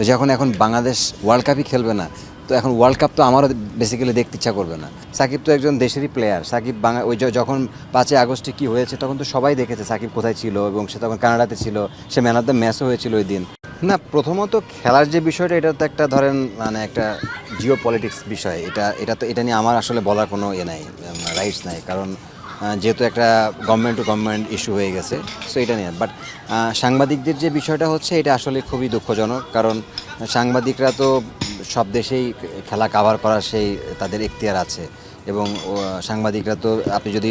তো যখন এখন বাংলাদেশ ওয়ার্ল্ড কাপই খেলবে না, তো এখন ওয়ার্ল্ড কাপ তো আমারও বেসিক্যালি দেখতে ইচ্ছা করবে না। সাকিব তো একজন দেশেরই প্লেয়ার। সাকিব ওই যখন 5ই আগস্টে কী হয়েছে তখন তো সবাই দেখেছে সাকিব কোথায় ছিল, এবং সে তখন কানাডাতে ছিল, সে ম্যান অফ দ্য ম্যাচও হয়েছিল ওই দিন। না, প্রথমত খেলার যে বিষয়টা, এটা তো একটা ধরেন মানে একটা জিও পলিটিক্স বিষয়। এটা নিয়ে আমার আসলে বলার কোনো নাই, রাইটস নাই, কারণ যেহেতু একটা গভর্নমেন্ট টু গভর্নমেন্ট ইস্যু হয়ে গেছে, সো এটা নিয়ে। বাট সাংবাদিকদের যে বিষয়টা হচ্ছে, এটা আসলে খুবই দুঃখজনক, কারণ সাংবাদিকরা তো সব দেশেই খেলা কাভার করার সেই তাদের এখতিয়ার আছে, এবং সাংবাদিকরা তো আপনি যদি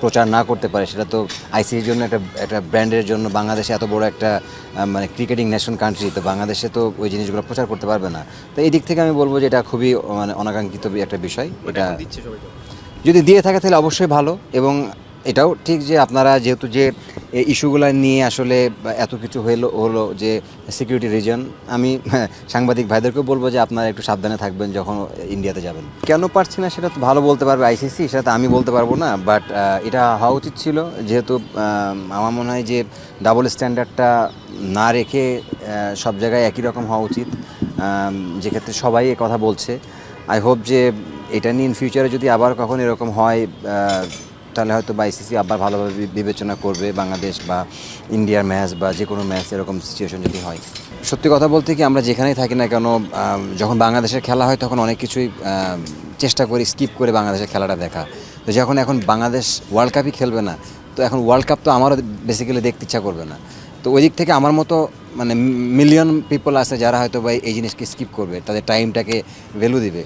প্রচার না করতে পারে, সেটা তো আইসিসির জন্য একটা ব্র্যান্ডের জন্য, বাংলাদেশে এত বড় একটা মানে ক্রিকেটিং নেশন কান্ট্রি, তো বাংলাদেশে তো ওই জিনিসগুলো প্রচার করতে পারবে না। তো এই দিক থেকে আমি বলবো যে এটা খুবই মানে অনাকাঙ্ক্ষিত একটা বিষয়। এটা যদি দিয়ে থাকে তাহলে অবশ্যই ভালো, এবং এটাও ঠিক যে আপনারা যেহেতু যে ইস্যুগুলো নিয়ে আসলে এত কিছু হলো যে সিকিউরিটি রিজন, আমি সাংবাদিক ভাইদেরকেও বলবো যে আপনারা একটু সাবধানে থাকবেন যখন ইন্ডিয়াতে যাবেন। কেন পারছি না সেটা তো ভালো বলতে পারবে আইসিসি, সেটা তো আমি বলতে পারবো না। বাট এটা হওয়া উচিত ছিল, যেহেতু আমার মনে হয় যে ডাবল স্ট্যান্ডার্ডটা না রেখে সব জায়গায় একই রকম হওয়া উচিত, যেক্ষেত্রে সবাই এ কথা বলছে। আই হোপ যে এটা নিয়ে ইন ফিউচারে যদি আবার কখন এরকম হয়, তাহলে হয়তো বা আইসিসি আবার ভালোভাবে বিবেচনা করবে বাংলাদেশ বা ইন্ডিয়ার ম্যাচ, বা যে কোনো ম্যাচ এরকম সিচুয়েশন যদি হয়। সত্যি কথা বলতে কি, আমরা যেখানেই থাকি না কেন, যখন বাংলাদেশের খেলা হয় তখন অনেক কিছুই চেষ্টা করি স্কিপ করে বাংলাদেশের খেলাটা দেখা। তো যখন এখন বাংলাদেশ ওয়ার্ল্ড কাপই খেলবে না, তো এখন ওয়ার্ল্ড কাপ তো আমারও বেসিক্যালি দেখতে ইচ্ছা করবে না। তো ওই দিক থেকে আমার মতো মানে মিলিয়ন পিপল আছে যারা হয়তো বা এই জিনিসকে স্কিপ করবে, তাদের টাইমটাকে ভ্যালু দিবে।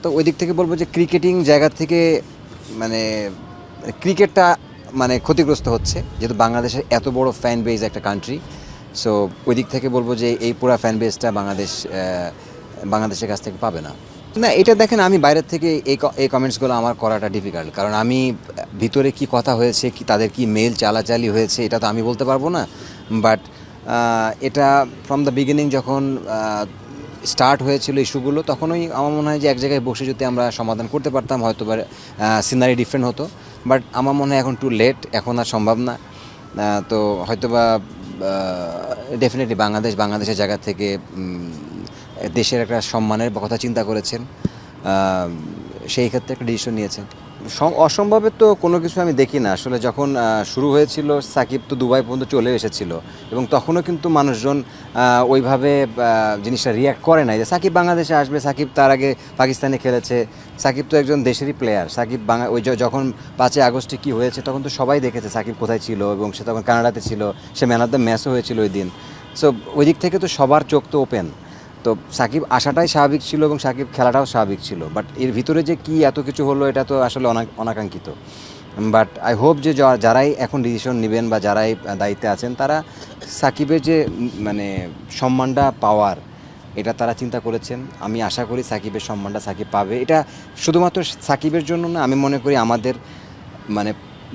তো ওই দিক থেকে বলবো যে ক্রিকেটিং জায়গা থেকে মানে ক্রিকেটটা মানে ক্ষতিগ্রস্ত হচ্ছে, যেহেতু বাংলাদেশের এত বড় ফ্যান বেজ একটা কান্ট্রি। সো ওই দিক থেকে বলবো যে এই পুরো ফ্যান বেজটা বাংলাদেশের কাছ থেকে পাবে না। না, এটা দেখেন, আমি বাইরের থেকে এই কমেন্টসগুলো আমার করাটা ডিফিকাল্ট, কারণ আমি ভিতরে কি কথা হয়েছে, কি তাদের কি মেল চালাচালি হয়েছে, এটা তো আমি বলতে পারবো না। বাট এটা ফ্রম দ্য বিগিনিং যখন স্টার্ট হয়েছিল ইস্যুগুলো, তখনই আমার মনে হয় যে এক জায়গায় বসে যদি আমরা সমাধান করতে পারতাম, হয়তো বা সিনারি ডিফারেন্ট হতো। বাট আমার মনে হয় এখন টু লেট, এখন আর সম্ভব না। তো হয়তো বা ডেফিনেটলি বাংলাদেশের জায়গা থেকে দেশের একটা সম্মানের কথা চিন্তা করেছেন, সেই ক্ষেত্রে একটা ডিসিশন নিয়েছেন। অসম্ভবের তো কোনো কিছু আমি দেখি না আসলে। যখন শুরু হয়েছিল, সাকিব তো দুবাই পর্যন্ত চলে এসেছিল, এবং তখনও কিন্তু মানুষজন ওইভাবে জিনিসটা রিয়্যাক্ট করে নাই যে সাকিব বাংলাদেশে আসবে। সাকিব তার আগে পাকিস্তানে খেলেছে, সাকিব তো একজন দেশেরই প্লেয়ার। সাকিব ওই যখন 5ই আগস্টে কী হয়েছে তখন তো সবাই দেখেছে সাকিব কোথায় ছিল, এবং সে তখন কানাডাতে ছিল, সে ম্যান অফ দ্য ম্যাচও হয়েছিল ওই দিন। সো ওই দিক থেকে তো সবার চোখ তো ওপেন। তো সাকিব আসাটাই স্বাভাবিক ছিল, এবং সাকিব খেলাটাও স্বাভাবিক ছিল। বাট এর ভিতরে যে কী এত কিছু হলো, এটা তো আসলে অনাকাঙ্ক্ষিত। বাট আই হোপ যে যারাই এখন ডিসিশন নেবেন বা যারাই দায়িত্বে আছেন, তারা সাকিবের যে মানে সম্মানটা পাওয়ার, এটা তারা চিন্তা করেছেন। আমি আশা করি সাকিবের সম্মানটা সাকিব পাবে। এটা শুধুমাত্র সাকিবের জন্য না, আমি মনে করি আমাদের মানে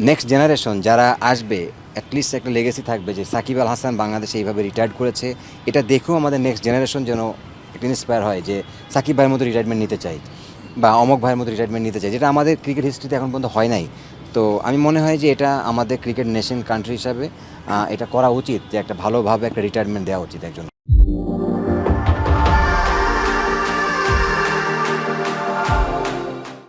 নেক্সট জেনারেশন যারা আসবে, অ্যাটলিস্ট একটা লেগেসি থাকবে যে সাকিব আল হাসান বাংলাদেশে এইভাবে রিটায়ার্ড করেছে। এটা দেখেও আমাদের নেক্সট জেনারেশন যেন একটা ইন্সপায়ার হয় যে সাকিব ভাইয়ের মতো রিটায়ারমেন্ট নিতে চাই, বা অমক ভাইয়ের মতো রিটায়ারমেন্ট নিতে চাই, যেটা আমাদের ক্রিকেট হিস্ট্রিতে এখন পর্যন্ত হয় নাই। তো আমি মনে হয় যে এটা আমাদের ক্রিকেট নেশন কান্ট্রি হিসাবে এটা করা উচিত, যে একটা ভালোভাবে একটা রিটায়ারমেন্ট দেওয়া উচিত একজন।